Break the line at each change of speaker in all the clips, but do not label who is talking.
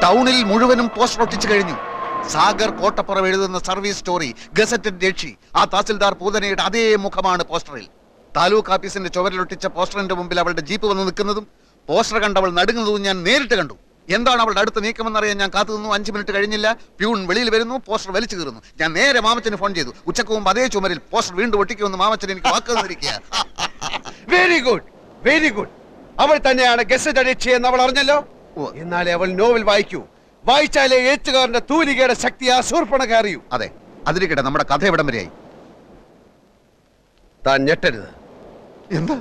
ടൗണിൽ മുഴുവനും പോസ്റ്റർ ഒട്ടിച്ചു കഴിഞ്ഞു. സാഗർ കോട്ടപ്പുറം എഴുതുന്ന സർവീസ് സ്റ്റോറി ഗസറ്റഡ് രക്ഷി. ആ തഹസിൽദാർ പൂതനയുടെ അതേ മുഖമാണ് പോസ്റ്ററിൽ. താലൂക്ക് ഓഫീസിന്റെ ചുവരിലൊട്ടിച്ച പോസ്റ്ററിന്റെ മുമ്പിൽ അവളുടെ ജീപ്പ് വന്ന് നിൽക്കുന്നതും പോസ്റ്റർ കണ്ടവൾ നടുങ്ങുന്നതും ഞാൻ നേരിട്ട് കണ്ടു. എന്താണ് അവളുടെ അടുത്ത് നീക്കമെന്നറിയാൻ ഞാൻ കാത്തു നിന്നു. 5 മിനിറ്റ് കഴിഞ്ഞില്ല. പ്യൂൺ വെളിയിൽ വരുന്നു, പോസ്റ്റർ വലിച്ചു കീറുന്നു. ഞാൻ നേരെ മാമച്ചന് ഫോൺ ചെയ്തു. ഉച്ചക്ക് മുമ്പ് അതേ ചുമരിൽ പോസ്റ്റർ വീണ്ടും ഒട്ടിക്കുമെന്ന് മാമച്ചൻ എനിക്ക് വാക്ക് തന്നിരിക്കുക.
Very good, very good. അവൾ തന്നെയാണ് ഗസറ്റഡ് രക്ഷി എന്ന് അവൾ അറിഞ്ഞല്ലോ. എന്നാലേ അവൾ നോവൽ വായിക്കൂ. വായിച്ചാലേ എഴുത്തുകാരന്റെ തൂലികയുടെ ശക്തി ആ ശൂർപ്പണഖ അറിയൂ.
അതെ, അതിരിക്കട്ടെ, നമ്മുടെ കഥ എവിടം വരെയായി?
താൻ ഞെട്ടരുത്.
എന്താ?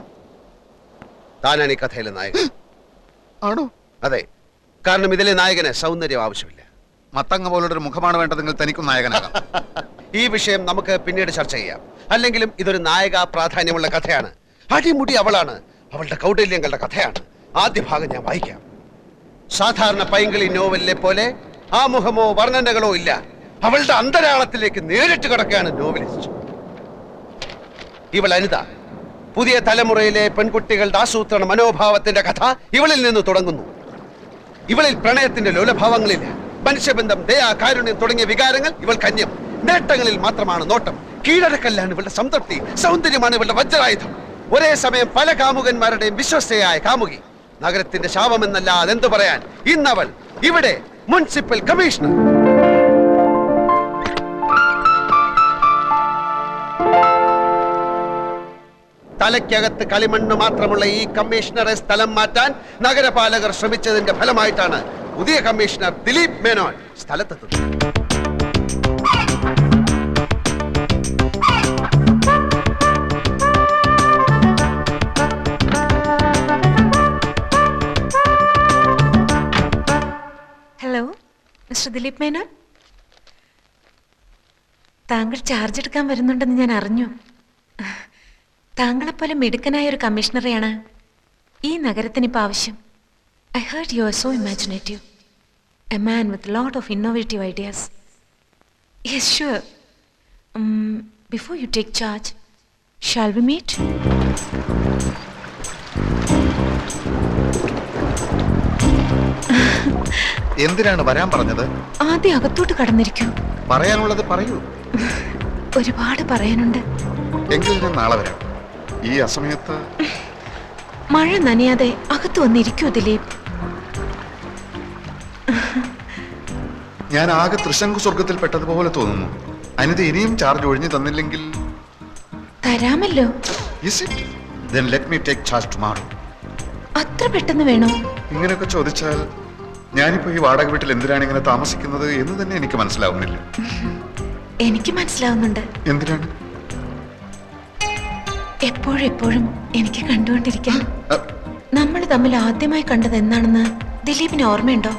താനാണ് ഈ കഥയിലെ നായകൻ.
ആണോ?
അതെ, കാരണം ഇതിലെ നായകന് സൗന്ദര്യം ആവശ്യമില്ല.
മത്തങ്ങ പോലുള്ളൊരു മുഖമാണ് വേണ്ടതെങ്കിൽ തനിക്കും നായകനാകാം.
ഈ വിഷയം നമുക്ക് പിന്നീട് ചർച്ച ചെയ്യാം. അല്ലെങ്കിലും ഇതൊരു നായക പ്രാധാന്യമുള്ള കഥയാണ്. അടിമുടി അവളാണ്. അവളുടെ കൗടില്യങ്ങളുടെ കഥയാണ്. ആദ്യ ഭാഗം ഞാൻ വായിക്കാം. സാധാരണ പൈങ്കിളി നോവലിലെ പോലെ ആമുഖമോ വർണ്ണനകളോ ഇല്ല. അവളുടെ അന്തരാളത്തിലേക്ക് നേരിട്ട് കിടക്കുകയാണ് നോവലിസ്റ്റ്. ഇവൾ അനിത. പുതിയ തലമുറയിലെ പെൺകുട്ടികളുടെ ആസൂത്രണ മനോഭാവത്തിന്റെ കഥ ഇവളിൽ നിന്ന് തുടങ്ങുന്നു. ഇവളിൽ പ്രണയത്തിന്റെ ലോലഭാവങ്ങളില്ല. മനുഷ്യബന്ധം, ദയ, കാരുണ്യം തുടങ്ങിയ വികാരങ്ങൾ ഇവൾ കന്യം. നേട്ടങ്ങളിൽ മാത്രമാണ് നോട്ടം. കീഴടക്കല്ലാണ് ഇവളുടെ സംതൃപ്തി. സൗന്ദര്യമാണ് ഇവളുടെ വജ്രായുധം. ഒരേ സമയം പല കാമുകന്മാരുടെയും വിശ്വസ്തയായ കാമുകി. നഗരത്തിന്റെ ശാപമെന്നല്ല അതെന്തു പറയാൻ. ഇന്നവൾ ഇവിടെ മുനിസിപ്പൽ കമ്മീഷണർ. തലയ്ക്കകത്ത് കളിമണ്ണ് മാത്രമുള്ള ഈ കമ്മീഷണറെ സ്ഥലം മാറ്റാൻ നഗരപാലകർ ശ്രമിച്ചതിന്റെ ഫലമായിട്ടാണ് പുതിയ കമ്മീഷണർ ദിലീപ് മേനോൻ സ്ഥലത്തെത്തുന്നത്.
Hello, mister Dileep Menon. താങ്കൾ ചാർജ് എടുക്കാൻ വരുന്നുണ്ടെന്ന് ഞാൻ അറിഞ്ഞു. താങ്കളെപ്പോലെ മിടുക്കനായ ഒരു കമ്മീഷണറെയാണ് ഈ നഗരത്തിന് ഇപ്പോൾ ആവശ്യം. I heard you are so imaginative, a man with lot of innovative ideas. Yes sure. Before you take charge, shall we meet?
എന്തിനാണ് വരാൻ പറഞ്ഞത്?
ആദ്യം അകത്തോട്ട് കടന്നിരിക്കൂ.
പറയാനുള്ളത് പറയൂ.
ഒരുപാട് പറയാനുണ്ട്.
എങ്കിൽ ഞാൻ നാളെ വരാം. ഈ അസമയത്ത്
മഴ നനയാതെ അകത്ത് വന്നിരിക്കൂ ദിലീപ്.
ഞാൻ ആകെ ത്രിശങ്കു സ്വർഗത്തിൽ പെട്ടതുപോലെ തോന്നുന്നു. അനിത ഇനിയും ചാർജ് ഒഴിഞ്ഞു തന്നില്ലെങ്കിൽ
തരാമല്ലോ.
Then let me take charge tomorrow.
അത്ര പെട്ടെന്ന് വേണോ?
ഇങ്ങനെയൊക്കെ ചോദിച്ചാൽ ഞാനിപ്പോ ഈ വാടക വീട്ടിൽ എന്തിനാണ് ഇങ്ങനെ താമസിക്കുന്നത് എന്ന് തന്നെ എനിക്ക് മനസ്സിലാവുന്നില്ല.
എനിക്ക് മനസ്സിലാവുന്നുണ്ട്.
എന്തിനാണ്?
എപ്പോഴും എനിക്ക് കണ്ടുകൊണ്ടിരിക്കാൻ. നമ്മൾ തമ്മിൽ ആദ്യമായി കണ്ടത് എന്നാണെന്ന് ദിലീപിന് ഓർമ്മയുണ്ടോ?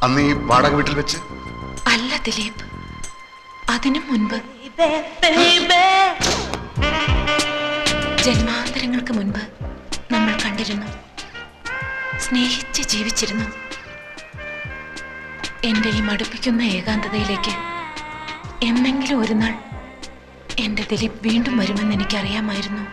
അന്ന് ഈ വാടക വീട്ടിൽ വെച്ച്?
അല്ല ദിലീപ്, അതിനു മുൻപ്, ജന്മാന്തരങ്ങൾക്ക് മുൻപ് നമ്മൾ കണ്ടിരുന്നു, സ്നേഹിച്ച് ജീവിച്ചിരുന്നു. എന്റെ ഈ മടുപ്പിക്കുന്ന ഏകാന്തതയിലേക്ക് എന്നെങ്കിലും ഒരു നാൾ എന്റെ ദിലീപ് വീണ്ടും വരുമെന്ന് എനിക്കറിയാമായിരുന്നു.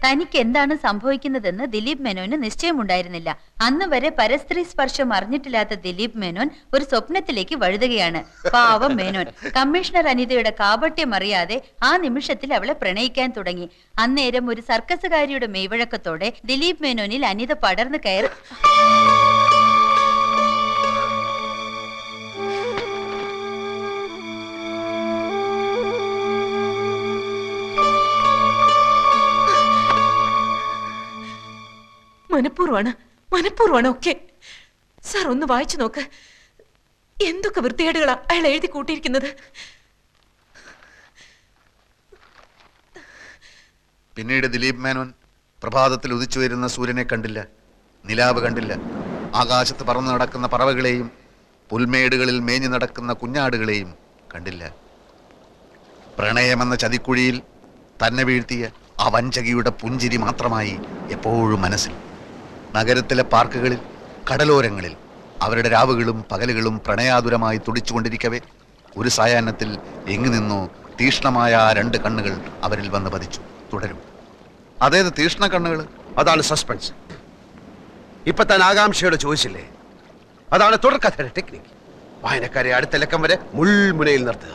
തനിക്ക് എന്താണ് സംഭവിക്കുന്നതെന്ന് ദിലീപ് മേനോന് നിശ്ചയമുണ്ടായിരുന്നില്ല. അന്ന് വരെ പരസ്ത്രീ സ്പർശം അറിഞ്ഞിട്ടില്ലാത്ത ദിലീപ് മേനോൻ ഒരു സ്വപ്നത്തിലേക്ക് വഴുതുകയാണ്. പാവം മേനോൻ കമ്മീഷണർ അനിതയുടെ കാപട്യം അറിയാതെ ആ നിമിഷത്തിൽ അവളെ പ്രണയിക്കാൻ തുടങ്ങി. അന്നേരം ഒരു സർക്കസുകാരിയുടെ മെയ്വഴക്കത്തോടെ ദിലീപ് മേനോനിൽ അനിത പടർന്നു കയറി.
മനഃപൂർവ്വമാണ് ഒക്കെ. സാർ ഒന്ന് വായിച്ചു നോക്ക്. എന്തൊക്കെ വൃത്തികേടുകളാ അയാൾ എഴുതി കൂട്ടിയിരിക്കുന്നത്.
പിന്നീട് ദിലീപ് മേനോൻ പ്രഭാതത്തിൽ ഉദിച്ചു വരുന്ന സൂര്യനെ കണ്ടില്ല, നിലാവ് കണ്ടില്ല, ആകാശത്ത് പറന്നു നടക്കുന്ന പറവകളെയും പുൽമേടുകളിൽ മേഞ്ഞു നടക്കുന്ന കുഞ്ഞാടുകളെയും കണ്ടില്ല. പ്രണയമെന്ന ചതിക്കുഴിയിൽ തന്നെ വീഴ്ത്തിയ ആ വഞ്ചകിയുടെ പുഞ്ചിരി മാത്രമായി എപ്പോഴും മനസ്സിൽ. നഗരത്തിലെ പാർക്കുകളിൽ, കടലോരങ്ങളിൽ അവരുടെ രാവുകളും പകലുകളും പ്രണയാതുരമായി തുടിച്ചുകൊണ്ടിരിക്കവേ ഒരു സായാഹ്നത്തിൽ എങ്ങു നിന്നോ തീക്ഷ്ണമായ ആ രണ്ട് കണ്ണുകൾ അവരിൽ വന്ന് പതിച്ചു. തുടരും. അതേത് തീക്ഷ്ണ കണ്ണുകൾ?
അതാണ് സസ്പെൻസ്. ഇപ്പൊ താൻ ആകാംക്ഷയോട് ചോദിച്ചില്ലേ, അതാണ് തുടർക്കഥയുടെ ടെക്നിക്ക്. വായനക്കാരെ അടുത്ത ലക്കം വരെ മുൾമുനയിൽ നിർത്തുക.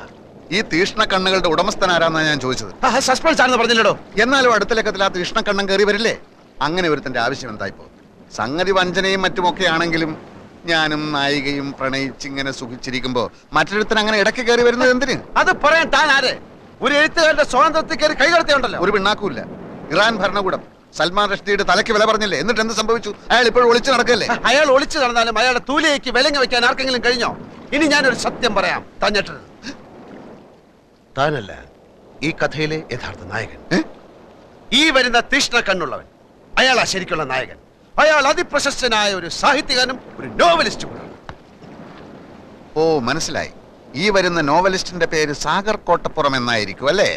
ഈ തീക്ഷ്ണ കണ്ണുകളുടെ ഉടമസ്ഥൻ ആരാന്നാണ് ഞാൻ ചോദിച്ചത്.
സസ്പെൻസ് ആണെന്ന് പറഞ്ഞില്ലടോ.
എന്നാലും അടുത്ത ലക്കത്തിൽ ആ തീക്ഷ്ണ കണ്ണം കയറി വരില്ലേ? അങ്ങനെ ഒരുത്തന്റെ ആവശ്യം എന്തായിപ്പോ? സംഗതി വഞ്ചനയും മറ്റുമൊക്കെ ആണെങ്കിലും ഞാനും നായികയും പ്രണയിച്ചിങ്ങനെ സുഖിച്ചിരിക്കുമ്പോ മറ്റൊരുത്തൻ അങ്ങനെ ഇടയ്ക്ക് കയറി വരുന്നത് എന്തിന്?
അത് പറയാൻ താൻ ആര്? ഒരു എഴുത്തുകാരുടെ സ്വാതന്ത്ര്യത്തിൽ കയറി കൈകടത്തിയുണ്ടല്ലോ.
ഒരു പിണ്ണാക്കൂല്ല. ഇറാൻ ഭരണകൂടം സൽമാൻ റഷ്ദിയുടെ തലയ്ക്ക് വില പറഞ്ഞില്ലേ? എന്നിട്ട് എന്ത് സംഭവിച്ചു? അയാൾ ഇപ്പോഴും ഒളിച്ചു നടക്കല്ലേ?
അയാൾ ഒളിച്ചു നടന്നാലും അയാളുടെ തൂലിയേക്ക് വിലങ്ങ് വെക്കാൻ ആർക്കെങ്കിലും കഴിഞ്ഞോ? ഇനി ഞാനൊരു സത്യം പറയാം, താൻ ഞെട്ടരുത്. താനല്ല ഈ കഥയിലെ യഥാർത്ഥ നായകൻ. ഈ വരുന്ന തീഷ്ണ കണ്ണുള്ളവൻ അയാളാ ശരിക്കുള്ള നായകൻ. അയാൾ അതിപ്രശസ്തനായ ഒരു സാഹിത്യകാരനും ഒരു നോവലിസ്റ്റും കൂടാണ്.
ഓ, മനസ്സിലായി. ഈ വരുന്ന നോവലിസ്റ്റിന്റെ പേര് സാഗർ കോട്ടപ്പുറം എന്നായിരിക്കും അല്ലേ?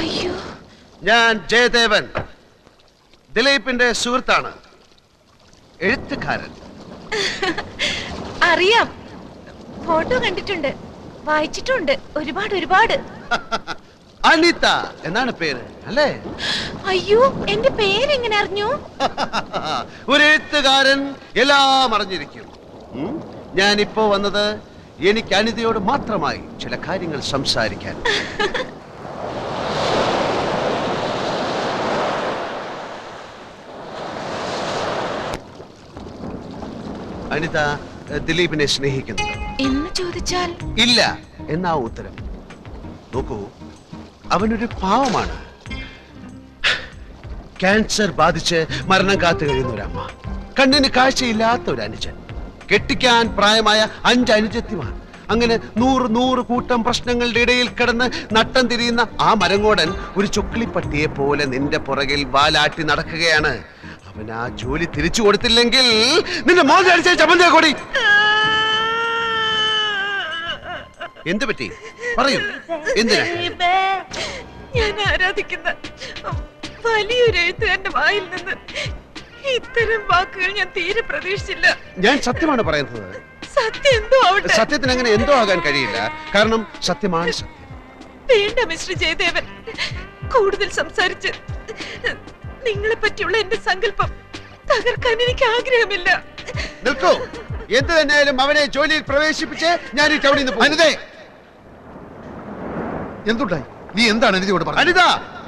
അയ്യോ,
ഞാൻ ജയദേവൻ, ദിലീപിന്റെ സുഹൃത്താണ്, എഴുത്തുകാരൻ.
അറിയാം, ഫോട്ടോ കണ്ടിട്ടുണ്ട്, വായിച്ചിട്ടുണ്ട് ഒരുപാട്.
അനിത എന്നാണ് പേര് അല്ലേ?
അയ്യോ, എന്റെ പേരെങ്ങനെ അറിഞ്ഞു?
ഒരു എഴുത്തുകാരൻ എല്ലാം അറിഞ്ഞിരിക്കും. ഞാനിപ്പോ വന്നത് എനിക്ക് അനിതയോട് മാത്രമായി ചില കാര്യങ്ങൾ സംസാരിക്കാൻ. അനിത ദിലീപിനെ സ്നേഹിക്കുന്നു
എന്ന് ചോദിച്ചാൽ
ഇല്ല എന്നാ ഉത്തരം. നോക്കൂ, അവനൊരു പാവമാണ്. ക്യാൻസർ ബാധിച്ച് മരണം കാത്തു കഴിയുന്ന ഒരമ്മ, കണ്ണിന് കാഴ്ചയില്ലാത്ത ഒരു അനുജൻ, കെട്ടിക്കാൻ പ്രായമായ 5 അനുജത്തിമാർ. അങ്ങനെ 100 കൂട്ടം പ്രശ്നങ്ങളുടെ ഇടയിൽ കിടന്ന് നട്ടം തിരിയുന്ന ആ മരങ്ങോടൻ ഒരു ചുക്ലിപ്പട്ടിയെ പോലെ നിന്റെ പുറകിൽ വാലാട്ടി നടക്കുകയാണ്. അവൻ ആ ജോലി തിരിച്ചു കൊടുത്തില്ലെങ്കിൽ നിന്റെ മോഹൻ ചമ്മന്തിയെ കൂടി. എന്ത് പറ്റി പറയൂ, എന്തിനാ?
ഞാൻ ആരാധിക്കുന്ന വലിയൊരു എഴുത്തുകാരന്റെ വായിൽ നിന്ന് ഇത്തരം വാക്കുകൾ ഞാൻ തീരെ പ്രതീക്ഷിച്ചില്ല.
ഞാൻ സത്യമാണ് പറയുന്നത്.
സത്യം എന്തോ ആവട്ടെ.
സത്യത്തിന് അങ്ങനെ എന്തോ ആകാൻ കഴിയില്ല, കാരണം സത്യമാണ് സത്യം.
വേണ്ട മിസ്റ്റർ ജയദേവൻ, കൂടുതൽ സംസാരിച്ച് നിങ്ങളെ പറ്റിയുള്ള എന്റെ സങ്കല്പം തകർക്കാൻ എനിക്ക് ആഗ്രഹമില്ല.
നിൽക്കൂ, എന്ത് തന്നെയായാലും അവനെ ജോലിയിൽ പ്രവേശിപ്പിച്ച് ഞാൻ ഈ ടൗണിൽ നിന്ന് പോകും.
എന്തുണ്ടായി? നീ എന്താണ് അനിതയോട് പറഞ്ഞത്?
അനിത,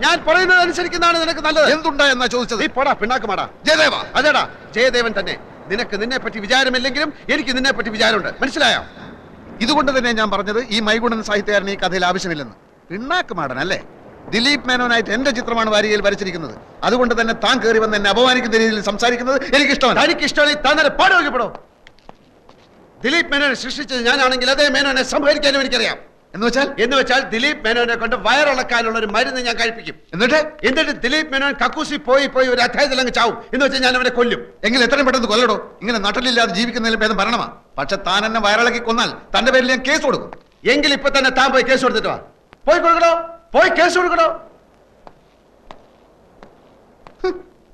ഞാൻ പറയുന്നത് അനുസരിക്കുന്നതാണ് നിനക്ക് നല്ലത്.
എന്തുണ്ടാ എന്നാ ചോദിച്ചത്?
നീ പോടാ, പിണ്ണാക്കുമാടാ.
ജയദേവ.
അതേടാ, ജയദേവൻ തന്നെ. നിനക്ക് നിന്നെ പറ്റി വിചാരമില്ലെങ്കിലും എനിക്ക് നിന്നെ പറ്റി വിചാരമുണ്ട്, മനസ്സിലായോ?
ഇതുകൊണ്ട് തന്നെ ഞാൻ പറഞ്ഞത് ഈ മൈഗുണൻ സാഹിത്യകാരൻ ഈ കഥയിൽ ആവശ്യമില്ലെന്ന്. പിണ്ണാക്ക് മാടൻ അല്ലേ? ദിലീപ് മേനോനായിട്ട് എന്റെ ചിത്രമാണ് വാരികയിൽ വരച്ചിരിക്കുന്നത്. അതുകൊണ്ട് തന്നെ താൻ കയറി വന്ന് എന്നെ അപമാനിക്കുന്ന രീതിയിൽ സംസാരിക്കുന്നത് എനിക്ക് ഇഷ്ടമല്ല.
തനിക്ക് ഇഷ്ടമായി തന്നെ പാടുവെക്കപ്പെടോ. ദിലീപ് മേനോനെ സൃഷ്ടിച്ചത് ഞാനാണെങ്കിൽ അതേ മേനോനെ സംഹരിക്കാനും എനിക്കറിയാം. എന്ന് വെച്ചാൽ ദിലീപ് മേനോനെ കൊണ്ട് വയറിളക്കാനുള്ള ഒരു മരുന്ന് ഞാൻ കഴിപ്പിക്കും. എന്നിട്ട് ദിലീപ് മേനോൻ കക്കൂസി പോയി ഒരു അധ്യായത്തിൽ അങ്ങ് ചാവും. എന്ന് വെച്ചാൽ ഞാൻ അവനെ കൊല്ലും.
എങ്കിൽ എത്രയും പെട്ടെന്ന് കൊല്ലടോ. ഇങ്ങനെ നട്ടലില്ലാതെ ജീവിക്കുന്നതിലും ഭേദം ഭരണമാ. പക്ഷെ താൻ എന്നെ വയറിളക്കി കൊന്നാൽ തന്റെ പേരിൽ ഞാൻ കേസ് കൊടുക്കും.
എങ്കിൽ ഇപ്പൊ തന്നെ താൻ പോയി കേസ് കൊടുത്തിട്ട് വാ. പോയി കൊടുക്കണോ, പോയി കേസ് കൊടുക്കണോ.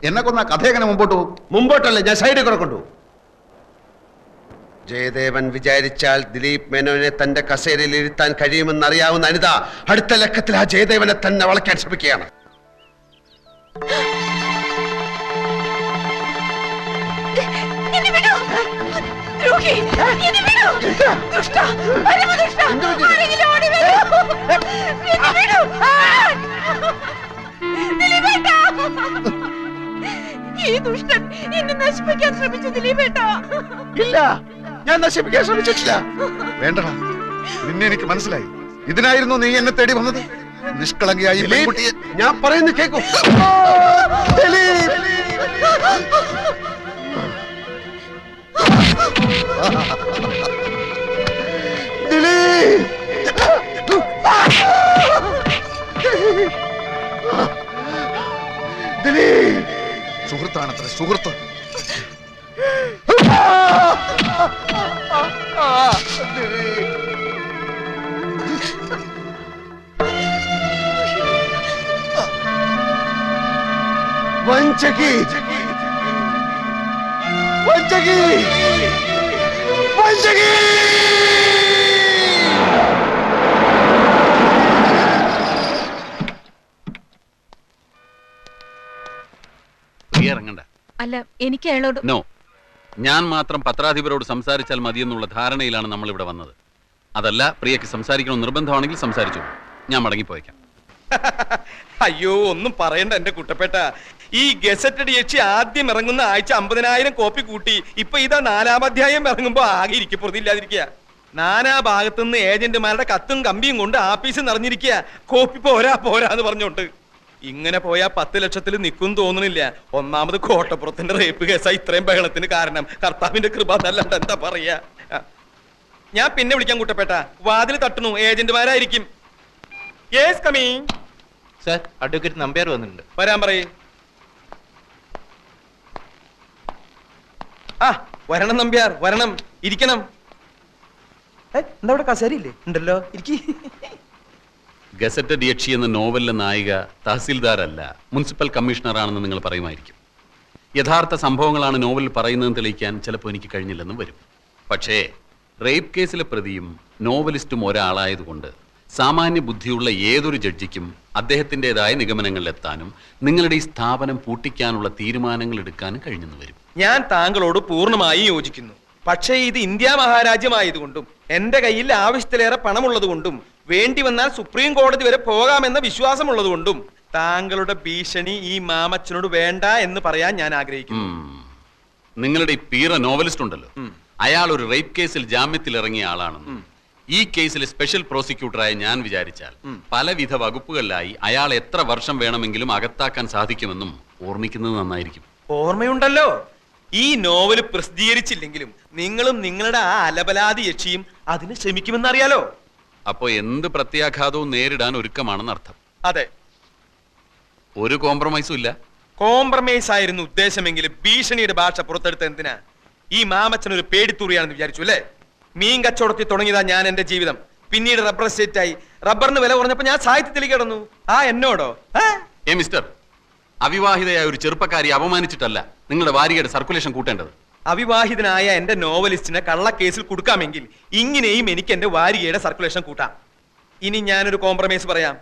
എന്നെ കൊന്ന കഥ എങ്ങനെ മുമ്പോട്ട് പോകും?
മുമ്പോട്ടല്ലേ, ഞാൻ സൈഡിൽ കൂടെ കൊണ്ടുപോകും. ജയദേവൻ വിചാരിച്ചാൽ ദിലീപ് മേനോനെ തന്റെ കസേരയിൽ ഇരുത്താൻ കഴിയുമെന്ന് അറിയാവുന്ന അനിത അടുത്ത ലക്കത്തിൽ ആ ജയദേവനെ തന്നെ വളയ്ക്കാൻ ശ്രമിക്കുകയാണ്.
ഈ ദുഷ്ടൻ എന്നെ നശിപ്പിക്കാൻ ശ്രമിച്ചു ദിലീപേട്ടാ.
ഇല്ല, ഞാൻ നശിപ്പിക്കാൻ ശ്രമിച്ചിട്ടില്ല.
വേണ്ടടാ, നിന്നെ എനിക്ക് മനസ്സിലായി. ഇതിനായിരുന്നു നീ എന്നെ തേടി വന്നത്. നിഷ്കളങ്കിയായി പെൺകുട്ടിയെ
ഞാൻ പറയുന്നു കേൾക്കൂ.
സുഹൃത്താണത്ര, സുഹൃത്ത്.
വഞ്ചകി വഞ്ചകി വഞ്ചകി
ഇറങ്ങണ്ട.
അല്ല, എനിക്ക് അയാളോട്
നോ, ഞാൻ മാത്രം പത്രാധിപരോട് സംസാരിച്ചാൽ മതിയെന്നുള്ള ധാരണയിലാണ് നമ്മൾ ഇവിടെ വന്നത്. അതല്ല, പ്രിയക്ക് സംസാരിക്കണം നിർബന്ധമാണെങ്കിൽ സംസാരിച്ചു. ഞാൻ മടങ്ങിപ്പോയേക്കാം.
അയ്യോ, ഒന്നും പറയണ്ട എന്റെ കുട്ടപ്പേട്ട. ഈ ഗസറ്റഡ് യക്ഷി ആദ്യം ഇറങ്ങുന്ന ആഴ്ച 50,000 കോപ്പി കൂട്ടി. ഇപ്പൊ ഇതാ 4-ാം അധ്യായം ഇറങ്ങുമ്പോ ആകെ ഇരിക്കപ്പുറത്തില്ലാതിരിക്കുക. നാനാ ഭാഗത്തുനിന്ന് ഏജന്റുമാരുടെ കത്തും കമ്പിയും കൊണ്ട് ആഫീസ് നിറഞ്ഞിരിക്കുക. കോപ്പി പോരാ പോരാ എന്ന് പറഞ്ഞോണ്ട്. ഇങ്ങനെ പോയാ 10 ലക്ഷത്തിൽ നിൽക്കും തോന്നുന്നില്ല. ഒന്നാമത് കോട്ടപ്പുറത്തിന്റെ റേപ്പ് കേസാ ഇത്രയും ബഹളത്തിന് കാരണം. കർത്താവിന്റെ കൃപ എന്നല്ലാണ്ട് എന്താ പറയാ. ഞാൻ പിന്നെ വിളിക്കാൻ കുട്ടപ്പേട്ട. വാതിൽ തട്ടുന്നു, ഏജന്റുമാരായിരിക്കും. Yes coming.
Sir, advocate Nambiar വന്നിട്ടുണ്ട്.
വരാൻ പറയേ. ആ വരണം നമ്പ്യാർ, വരണം, ഇരിക്കണം. എന്താ അവിടെ കസേരയില്ലേ? ഉണ്ടല്ലോ, ഇരിക്കി.
ഗസറ്റഡ് യക്ഷി എന്ന നോവലിലെ നായിക തഹസിൽദാരല്ല, മുനിസിപ്പൽ കമ്മീഷണറാണെന്ന് നിങ്ങൾ പറയുമായിരിക്കും. യഥാർത്ഥ സംഭവങ്ങളാണ് നോവലിൽ പറയുന്നതെന്ന് തെളിയിക്കാൻ ചിലപ്പോൾ എനിക്ക് കഴിഞ്ഞില്ലെന്നും വരും. പക്ഷേ റേപ്പ് കേസിലെ പ്രതിയും നോവലിസ്റ്റും ഒരാളായതുകൊണ്ട് സാമാന്യ ബുദ്ധിയുള്ള ഏതൊരു ജഡ്ജിക്കും അദ്ദേഹത്തിൻ്റെതായ നിഗമനങ്ങളിലെത്താനും നിങ്ങളുടെ ഈ സ്ഥാപനം പൂട്ടിക്കാനുള്ള തീരുമാനങ്ങൾ എടുക്കാനും കഴിഞ്ഞെന്ന് വരും.
ഞാൻ താങ്കളോട് പൂർണ്ണമായി യോജിക്കുന്നു. പക്ഷേ ഇത് ഇന്ത്യ മഹാരാജ്യമായതുകൊണ്ടും എന്റെ കയ്യിൽ ആവശ്യത്തിലേറെ പണമുള്ളതുകൊണ്ടും വേണ്ടി വന്നാൽ സുപ്രീം കോടതി വരെ പോകാമെന്ന വിശ്വാസമുള്ളതുകൊണ്ടും താങ്കളുടെ ഭീഷണി ഈ മാമച്ചനോട് വേണ്ട എന്ന് പറയാൻ ഞാൻ ആഗ്രഹിക്കുന്നു.
നിങ്ങളുടെ ഈ പീറ നോവലിസ്റ്റ് ഉണ്ടല്ലോ, അയാൾ ഒരു റേപ്പ് കേസിൽ ജാമ്യത്തിൽ ഇറങ്ങിയ ആളാണെന്നും ഈ കേസിലെ സ്പെഷ്യൽ പ്രോസിക്യൂട്ടറായ ഞാൻ വിചാരിച്ചാൽ പലവിധ വകുപ്പുകളിലായി അയാൾ എത്ര വർഷം വേണമെങ്കിലും അകത്താക്കാൻ സാധിക്കുമെന്നും ഓർമ്മിക്കുന്നത് നന്നായിരിക്കും.
ഓർമ്മയുണ്ടല്ലോ. ഈ നോവൽ പ്രസിദ്ധീകരിച്ചില്ലെങ്കിലും നിങ്ങളും നിങ്ങളുടെ ആ അലബലാതി യക്ഷിയും അതിന് ശ്രമിക്കുമെന്നറിയാലോ.
അപ്പോ എന്ത് പ്രത്യാഘാതവും നേരിടാൻ ഒരുക്കമാണെന്ന് അർത്ഥം.
അതെ,
ഒരു കോംപ്രമൈസും ഇല്ല.
കോംപ്രമൈസ് ആയിരുന്നു ഉദ്ദേശമെങ്കിലും ഭീഷണിയുടെ ഭാഷ പുറത്തെടുത്ത എന്തിനാ? ഈ മാമച്ചൻ ഒരു പേടിത്തൂറിയാണെന്ന് വിചാരിച്ചു അല്ലേ? മീൻ കച്ചവടത്തിൽ തുടങ്ങിയതാ ഞാൻ എന്റെ ജീവിതം. പിന്നീട് റബ്ബർ എസ്റ്റേറ്റ് ആയി. റബ്ബറിന് വില കുറഞ്ഞപ്പോ ഞാൻ സാഹിത്യത്തിലേക്ക് കിടന്നു. എന്നോടോ?
മിസ്റ്റർ, അവിവാഹിതയായ ഒരു ചെറുപ്പക്കാരി അപമാനിച്ചിട്ടല്ല നിങ്ങളുടെ വാരികയുടെ സർക്കുലേഷൻ കൂട്ടേണ്ടത്.
അവിവാഹിതനായ എന്റെ നോവലിസ്റ്റിനെ കള്ളക്കേസിൽ കൊടുക്കാമെങ്കിൽ ഇങ്ങനെയും എനിക്ക് എന്റെ വാരികയുടെ സർക്കുലേഷൻ കൂട്ടാം. ഇനി ഞാനൊരു കോംപ്രമൈസ് പറയാം.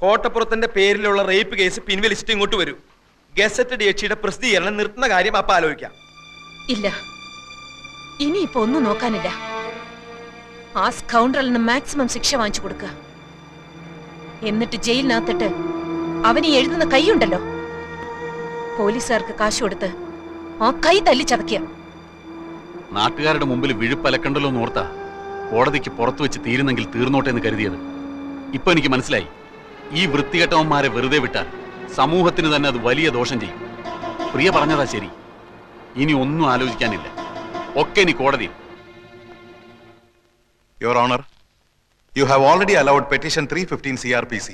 കോട്ടപ്പുറത്തിന്റെ പേരിലുള്ള റേപ്പ് കേസ് പിൻവലിച്ചിട്ട് ഇങ്ങോട്ട് വരൂ. ഗസറ്റഡ് യക്ഷിയുടെ പ്രസിദ്ധീകരണം നിർത്തുന്ന കാര്യം അപ്പൊ ആലോചിക്കാം.
ഇല്ല, ഇനിയിപ്പോ ഒന്നും നോക്കാനില്ല. ആ സ്കൗണ്ടറലിന് മാക്സിമം ശിക്ഷ വാങ്ങിച്ചു കൊടുക്കുക. എന്നിട്ട് ജയിലിനകത്തിട്ട് അവന് എഴുതുന്ന കൈയുണ്ടല്ലോ, പോലീസുകാർക്ക് കാശ് കൊടുത്ത് ആ കൈ തല്ലി ചതയ്ക്കുക.
നാട്ടുകാരുടെ മുമ്പിൽ വിഴുപ്പലക്കണ്ടല്ലോ എന്ന് ഓർത്താ കോടതിക്ക് പുറത്തു വെച്ച് തീരുന്നെങ്കിൽ തീർന്നോട്ടെ എന്ന് കരുതിയത്. ഇപ്പൊ എനിക്ക് മനസ്സിലായി, ഈ വൃത്തികെട്ടവന്മാരെ വെറുതെ വിട്ടാൽ സമൂഹത്തിന് തന്നെ അത് വലിയ ദോഷം ചെയ്യും. പ്രിയ പറഞ്ഞതാ ശരി. ഇനി ഒന്നും ആലോചിക്കാനില്ല, ഒക്കെ ഇനി കോടതിയിൽ.
Your Honor, you have already allowed petition 315 CRPC.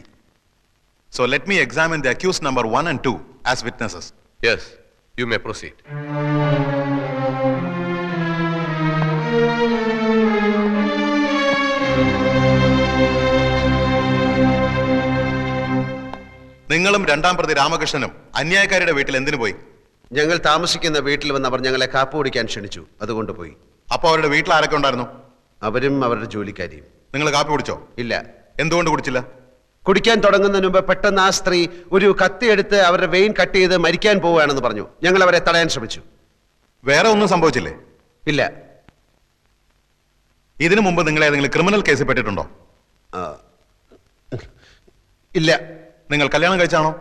So let me examine the accused number 1 and 2 as witnesses.
Yes, you may proceed.
നിങ്ങളും രണ്ടാം പ്രതി രാമകൃഷ്ണനും അന്യായക്കാരുടെ വീട്ടിൽ എന്തിനു പോയി?
ഞങ്ങൾ താമസിക്കുന്ന വീട്ടിൽ വന്ന് അവർ ഞങ്ങളെ കാപ്പ് കുടിക്കാൻ ക്ഷണിച്ചു, അതുകൊണ്ട് പോയി.
അപ്പൊ അവരുടെ വീട്ടിൽ ആരൊക്കെ ഉണ്ടായിരുന്നു?
അവരും അവരുടെ ജോലിക്കാരിയും.
നിങ്ങൾ കാപ്പി കുടിച്ചോ?
ഇല്ല.
എന്തുകൊണ്ട് കുടിച്ചില്ല?
കുടിക്കാൻ തുടങ്ങുന്നതിന് മുമ്പ് പെട്ടെന്ന് ആ സ്ത്രീ ഒരു കത്തിയെടുത്ത് അവരുടെ വെയിൻ കട്ട് ചെയ്ത് മരിക്കാൻ പോവുകയാണെന്ന് പറഞ്ഞു. ഞങ്ങൾ അവരെ തടയാൻ ശ്രമിച്ചു.
വേറെ ഒന്നും സംഭവിച്ചില്ലേ?
ഇല്ല.
ഇതിനു മുമ്പ് നിങ്ങൾ ഏതെങ്കിലും ക്രിമിനൽ കേസിൽ പെട്ടിട്ടുണ്ടോ?
ഇല്ല.
നിങ്ങൾ കല്യാണം കഴിച്ചാണോ?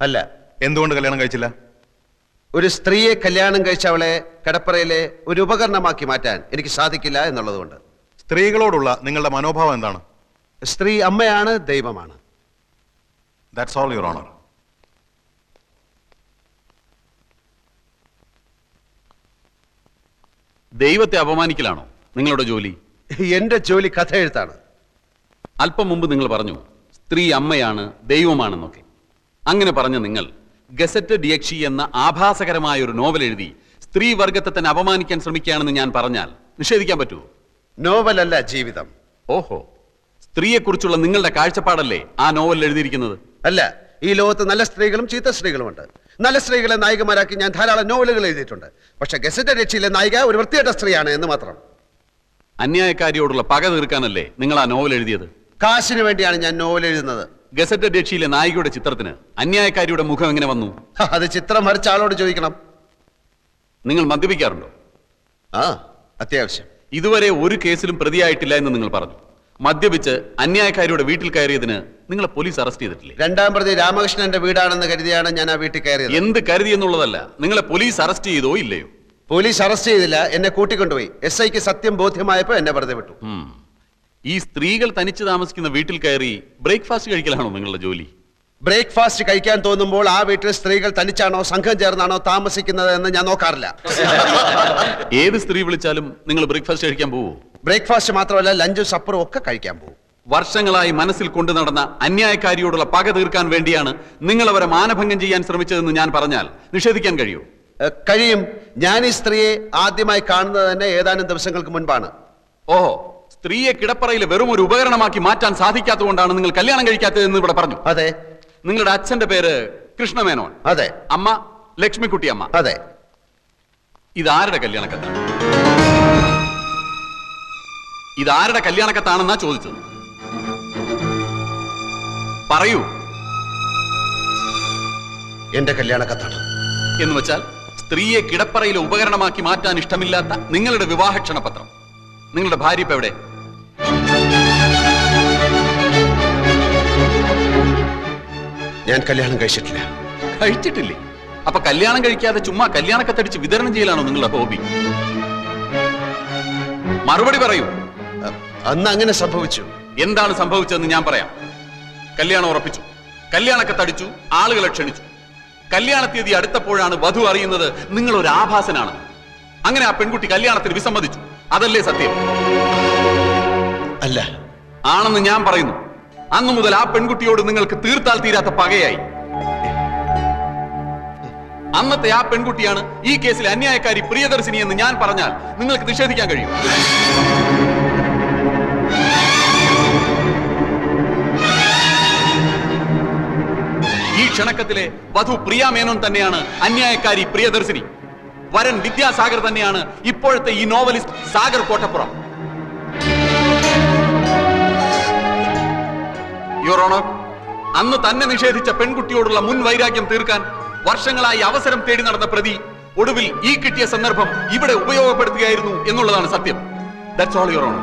അല്ല.
എന്തുകൊണ്ട് കല്യാണം കഴിച്ചില്ല?
ഒരു സ്ത്രീയെ കല്യാണം കഴിച്ച അവളെ കടപ്പറയിലെ ഒരു ഉപകരണമാക്കി മാറ്റാൻ എനിക്ക് സാധിക്കില്ല എന്നുള്ളതുകൊണ്ട്.
സ്ത്രീകളോടുള്ള നിങ്ങളുടെ മനോഭാവം എന്താണ്?
സ്ത്രീ അമ്മയാണ്, ദൈവമാണ്.
That's all, Your Honor.
ദൈവത്തെ അപമാനിക്കലാണോ നിങ്ങളുടെ ജോലി?
എന്റെ ജോലി കഥ എഴുത്താണ്.
അല്പം മുമ്പ് നിങ്ങൾ പറഞ്ഞു സ്ത്രീ അമ്മയാണ്, ദൈവമാണെന്നൊക്കെ. അങ്ങനെ പറഞ്ഞ നിങ്ങൾ ഗസറ്റഡ് യക്ഷി എന്ന ആഭാസകരമായ ഒരു നോവൽ എഴുതി സ്ത്രീ വർഗത്തെ തന്നെ അപമാനിക്കാൻ ശ്രമിക്കുകയാണെന്ന് ഞാൻ പറഞ്ഞാൽ നിഷേധിക്കാൻ പറ്റുമോ?
നോവലല്ല, ജീവിതം.
ഓഹോ, സ്ത്രീയെക്കുറിച്ചുള്ള നിങ്ങളുടെ കാഴ്ചപ്പാടല്ലേ ആ നോവലിൽ എഴുതിയിരിക്കുന്നത്?
അല്ല, ഈ ലോകത്ത് നല്ല സ്ത്രീകളും ചീത്ത സ്ത്രീകളുമുണ്ട്. നല്ല സ്ത്രീകളെ നായികമാരാക്കി ഞാൻ ധാരാളം നോവലുകൾ എഴുതിയിട്ടുണ്ട്. പക്ഷെ ഗസറ്റഡ് രക്ഷയിലെ നായിക ഒരു വൃത്തികെട്ട സ്ത്രീയാണ് എന്ന് മാത്രം.
അന്യായക്കാരിയോടുള്ള പക തീർക്കാനല്ലേ നിങ്ങൾ ആ നോവൽ എഴുതിയത്?
കാശിന് വേണ്ടിയാണ് ഞാൻ നോവൽ എഴുതുന്നത്.
ഗസറ്റഡ് രക്ഷയിലെ നായികയുടെ ചിത്രത്തിന് അന്യായക്കാരിയുടെ മുഖം എങ്ങനെ വന്നു?
അത് ചിത്രം വരച്ച ആളോട് ചോദിക്കണം.
നിങ്ങൾ മദ്യപിക്കാറുണ്ടോ?
ആ, അത്യാവശ്യം.
ഇതുവരെ ഒരു കേസിലും പ്രതിയായിട്ടില്ല എന്ന് നിങ്ങൾ പറഞ്ഞു. മദ്യപിച്ച് അന്യായക്കാരിയുടെ വീട്ടിൽ കയറിയതിന് നിങ്ങളെ പോലീസ് അറസ്റ്റ് ചെയ്തിട്ടില്ലേ?
2ാം പ്രതി രാമകൃഷ്ണന്റെ വീടാണെന്ന് കരുതിയാണ് ഞാൻ ആ വീട്ടിൽ കയറിയത്.
എന്ത് കരുതി എന്നുള്ളതല്ല, നിങ്ങളെ പോലീസ് അറസ്റ്റ് ചെയ്തോ ഇല്ലയോ?
പോലീസ് അറസ്റ്റ് ചെയ്തില്ല, എന്നെ കൂട്ടിക്കൊണ്ടുപോയി. SIക്ക് സത്യം ബോധ്യമായപ്പോ എന്നെ വെറുതെ വിട്ടു.
ഈ സ്ത്രീകൾ തനിച്ച് താമസിക്കുന്ന വീട്ടിൽ കയറി ബ്രേക്ക്ഫാസ്റ്റ് കഴിക്കലാണോ നിങ്ങളുടെ ജോലി?
ബ്രേക്ക്ഫാസ്റ്റ് കഴിക്കാൻ തോന്നുമ്പോൾ ആ വീട്ടിൽ സ്ത്രീകൾ തനിച്ചാണോ സംഘം ചേർന്നാണോ താമസിക്കുന്നത് എന്ന് ഞാൻ നോക്കാറില്ല.
ഏത് സ്ത്രീ വിളിച്ചാലും നിങ്ങൾ ബ്രേക്ക്ഫാസ്റ്റ് കഴിക്കാൻ പോവോ?
ബ്രേക്ക്ഫാസ്റ്റ് മാത്രമല്ല, ലഞ്ചും സപ്പറും ഒക്കെ കഴിക്കാൻ പോകും.
വർഷങ്ങളായി മനസ്സിൽ കൊണ്ടു നടന്ന അന്യായക്കാരിയോടുള്ള പക തീർക്കാൻ വേണ്ടിയാണ് നിങ്ങൾ അവരെ മാനഭംഗം ചെയ്യാൻ ശ്രമിച്ചതെന്ന് ഞാൻ പറഞ്ഞാൽ നിഷേധിക്കാൻ കഴിയുമോ?
കഴിയും. ഞാൻ ഈ സ്ത്രീയെ ആദ്യമായി കാണുന്നത് തന്നെ ഏതാനും ദിവസങ്ങൾക്ക് മുൻപാണ്.
ഓഹോ, സ്ത്രീയെ കിടപ്പറയിൽ വെറും ഒരു ഉപകരണമാക്കി മാറ്റാൻ സാധിക്കാത്തതുകൊണ്ടാണ് നിങ്ങൾ കല്യാണം കഴിക്കാത്തതെന്ന് ഇവിടെ പറഞ്ഞു.
അതെ.
നിങ്ങളുടെ അച്ഛന്റെ പേര് കൃഷ്ണമേനോൻ.
അതെ.
അമ്മ ലക്ഷ്മിക്കുട്ടി അമ്മ.
അതെ.
ഇതാരുടെ കല്യാണക്കത്താണ്? ഇതാരുടെ കല്യാണക്കത്താണെന്നാ ചോദിച്ചത്. പറയൂ.
എന്റെ കല്യാണക്കത്താണ്.
എന്ന് വെച്ചാൽ സ്ത്രീയെ കിടപ്പറയിലെ ഉപകരണമാക്കി മാറ്റാൻ ഇഷ്ടമില്ലാത്ത നിങ്ങളുടെ വിവാഹ ക്ഷണപത്രം. നിങ്ങളുടെ ഭാര്യ ഇപ്പൊ എവിടെ?
ഞാൻ കല്യാണം കഴിച്ചിട്ടില്ല.
കഴിച്ചിട്ടില്ലേ? അപ്പൊ കല്യാണം കഴിക്കാതെ ചുമ്മാ കല്യാണക്കത്തടിച്ച് വിതരണം ചെയ്യലാണോ നിങ്ങളുടെ ഹോബി? മറുപടി പറയൂ.
അന്ന് അങ്ങനെ സംഭവിച്ചു.
എന്താണ് സംഭവിച്ചതെന്ന് ഞാൻ പറയാം. കല്യാണം ഉറപ്പിച്ചു, കല്യാണക്കത്തടിച്ചു, ആളുകളെ ക്ഷണിച്ചു. കല്യാണ തീയതി അടുത്തപ്പോഴാണ് വധു അറിയുന്നത് നിങ്ങൾ ഒരു ആഭാസനാണ്. അങ്ങനെ ആ പെൺകുട്ടി കല്യാണത്തിന് വിസമ്മതിച്ചു. അതല്ലേ സത്യം?
അല്ല.
ആണെന്ന് ഞാൻ പറയുന്നു. അന്നു മുതൽ ആ പെൺകുട്ടിയോട് നിങ്ങൾക്ക് തീർത്താൽ തീരാത്ത പകയായി. അന്നത്തെ ആ പെൺകുട്ടിയാണ് ഈ കേസിലെ അന്യായക്കാരി പ്രിയദർശിനി എന്ന് ഞാൻ പറഞ്ഞാൽ നിങ്ങൾക്ക് നിഷേധിക്കാൻ കഴിയും? ഈ ക്ഷണക്കത്തിലെ വധു പ്രിയ മേനോൻ തന്നെയാണ് അന്യായക്കാരി പ്രിയദർശിനി. വരൻ വിദ്യാസാഗർ തന്നെയാണ് ഇപ്പോഴത്തെ ഈ novelist Sagar Kottappuram. Your honour, അന്ന് തന്നെ നിഷേധിച്ച പെൺകുട്ടിയോടുള്ള മുൻ വൈരാഗ്യം തീർക്കാൻ വർഷങ്ങളായി അവസരം തേടി നടന്ന പ്രതി ഒടുവിൽ ഈ കിട്ടിയ സന്ദർഭം ഇവിടെ ഉപയോഗപ്പെടുത്തുകയായിരുന്നു എന്നുള്ളതാണ് സത്യം. That's all your honour.